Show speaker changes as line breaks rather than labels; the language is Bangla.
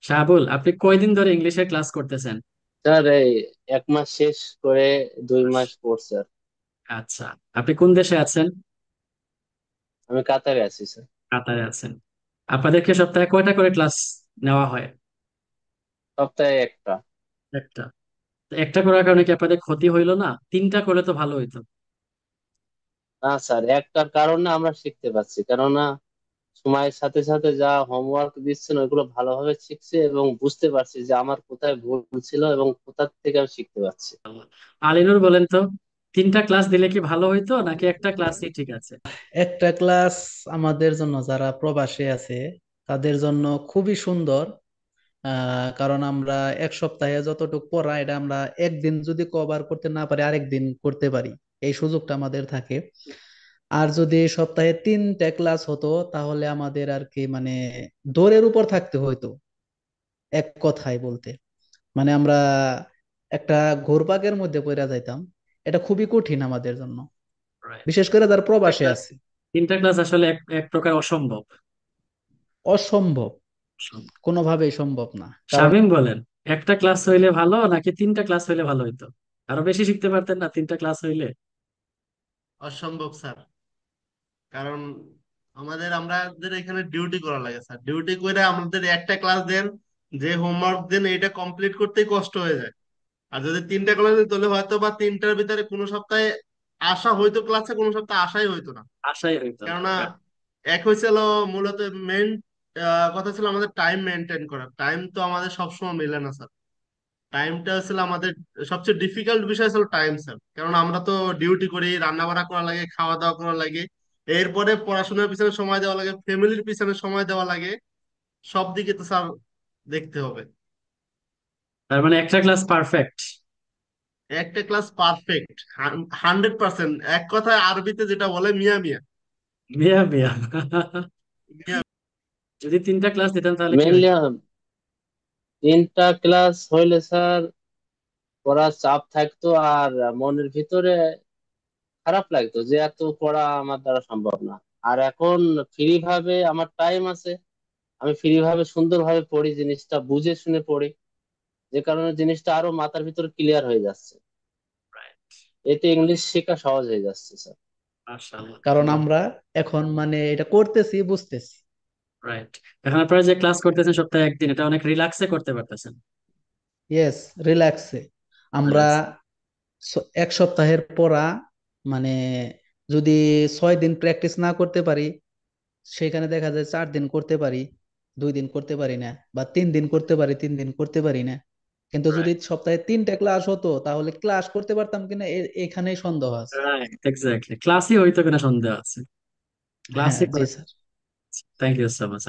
শাহাবুল, আপনি কয়দিন ধরে ইংলিশের ক্লাস করতেছেন?
স্যার এই 1 মাস শেষ করে 2 মাস পড়ছে আর।
আচ্ছা, আপনি কোন দেশে আছেন?
আমি কাতারে আছি স্যার।
কাতারে আছেন। আপনাদেরকে সপ্তাহে কয়টা করে ক্লাস নেওয়া হয়?
সপ্তাহে একটা।
একটা। তো একটা করার কারণে কি আপনাদের ক্ষতি হইলো না? তিনটা করলে তো ভালো হইতো।
না স্যার, একটার কারণে আমরা শিখতে পারছি, কেননা সময়ের সাথে সাথে যা হোমওয়ার্ক দিচ্ছেন ওইগুলো ভালোভাবে শিখছি এবং বুঝতে পারছি যে আমার কোথায় ভুল ছিল এবং কোথা থেকে আমি শিখতে পারছি।
আলিনুর বলেন তো, তিনটা ক্লাস দিলে কি ভালো হইতো নাকি একটা ক্লাসই ঠিক আছে?
একটা ক্লাস আমাদের জন্য যারা প্রবাসে আছে তাদের জন্য খুবই সুন্দর। কারণ আমরা এক সপ্তাহে যতটুকু পড়া এটা আমরা একদিন যদি কভার করতে না পারি আরেকদিন করতে পারি, এই সুযোগটা আমাদের থাকে। আর যদি সপ্তাহে 3টা ক্লাস হতো তাহলে আমাদের আর কি মানে দৌড়ের উপর থাকতে হইতো, এক কথায় বলতে। মানে আমরা একটা ঘুরপাকের মধ্যে পড়ে যাইতাম। এটা খুবই কঠিন আমাদের জন্য,
Right.
বিশেষ করে যারা
তিনটা
প্রবাসে
ক্লাস
আছে।
তিনটা ক্লাস আসলে এক এক প্রকার অসম্ভব।
অসম্ভব, কোনোভাবেই সম্ভব না, কারণ
শামীম বলেন, একটা ক্লাস হইলে ভালো নাকি তিনটা ক্লাস হইলে ভালো হইতো? আরো বেশি শিখতে পারতেন না তিনটা ক্লাস হইলে?
অসম্ভব স্যার। কারণ আমাদের এখানে ডিউটি করা লাগে স্যার। ডিউটি করে আমাদের একটা ক্লাস দেন, যে হোমওয়ার্ক দেন এটা কমপ্লিট করতেই কষ্ট হয়ে যায়। আর যদি তিনটা ক্লাস দিন তাহলে হয়তো বা তিনটার ভিতরে কোনো সপ্তাহে আসা হয়তো ক্লাসে, কোনো সপ্তাহে আসাই হইতো না।
আশাই হইতো না।
কেননা এক হয়েছিল মূলত মেন কথা ছিল আমাদের টাইম মেনটেন করা। টাইম তো আমাদের সবসময় মেলে না স্যার। টাইমটা ছিল আমাদের সবচেয়ে ডিফিকাল্ট বিষয় ছিল টাইম স্যার। কারণ আমরা তো ডিউটি করি, রান্না বান্না করা লাগে, খাওয়া দাওয়া করা লাগে, এরপরে পড়াশোনার পিছনে সময় দেওয়া লাগে, ফ্যামিলির পিছনে সময় দেওয়া লাগে। সব দিকে তো স্যার দেখতে হবে।
তার মানে একটা ক্লাস পারফেক্ট।
একটা ক্লাস পারফেক্ট, 100%। এক কথায় আরবিতে যেটা বলে মিয়া মিয়া।
মিয়া মিয়া।
মিয়া।
যদি তিনটা ক্লাস দিতাম তাহলে কি
মেনলি
হইতো?
3টা ক্লাস হইলে স্যার পড়ার চাপ থাকতো আর মনের ভিতরে খারাপ লাগতো যে এত পড়া আমার দ্বারা সম্ভব না। আর এখন ফ্রি ভাবে আমার টাইম আছে, আমি ফ্রি ভাবে সুন্দরভাবে পড়ি, জিনিসটা বুঝে শুনে পড়ি, যে কারণে জিনিসটা আরো মাথার ভিতরে ক্লিয়ার হয়ে যাচ্ছে। এতে ইংলিশ শেখা সহজ হয়ে যাচ্ছে স্যার।
মাশাআল্লাহ।
কারণ আমরা এখন মানে এটা করতেছি, বুঝতেছি।
রাইট। এখন আপনারা যে ক্লাস করতেছেন সপ্তাহে একদিন, এটা অনেক রিল্যাক্সে করতে পারতেছেন।
ইয়েস, রিল্যাক্সে আমরা
রিল্যাক্স।
এক সপ্তাহের পড়া মানে যদি 6 দিন প্র্যাকটিস না করতে পারি, সেখানে দেখা যায় 4 দিন করতে পারি, 2 দিন করতে পারি না, বা 3 দিন করতে পারি, 3 দিন করতে পারি না। কিন্তু যদি
রাইট।
সপ্তাহে 3টা ক্লাস হতো তাহলে ক্লাস করতে পারতাম কিনা এখানেই সন্দেহ আছে।
রাইট, এক্স্যাক্টলি, ক্লাসই হইতো কিনা সন্দেহ আছে।
হ্যাঁ
ক্লাসই
জি
করে।
Sir.
Thank you so much.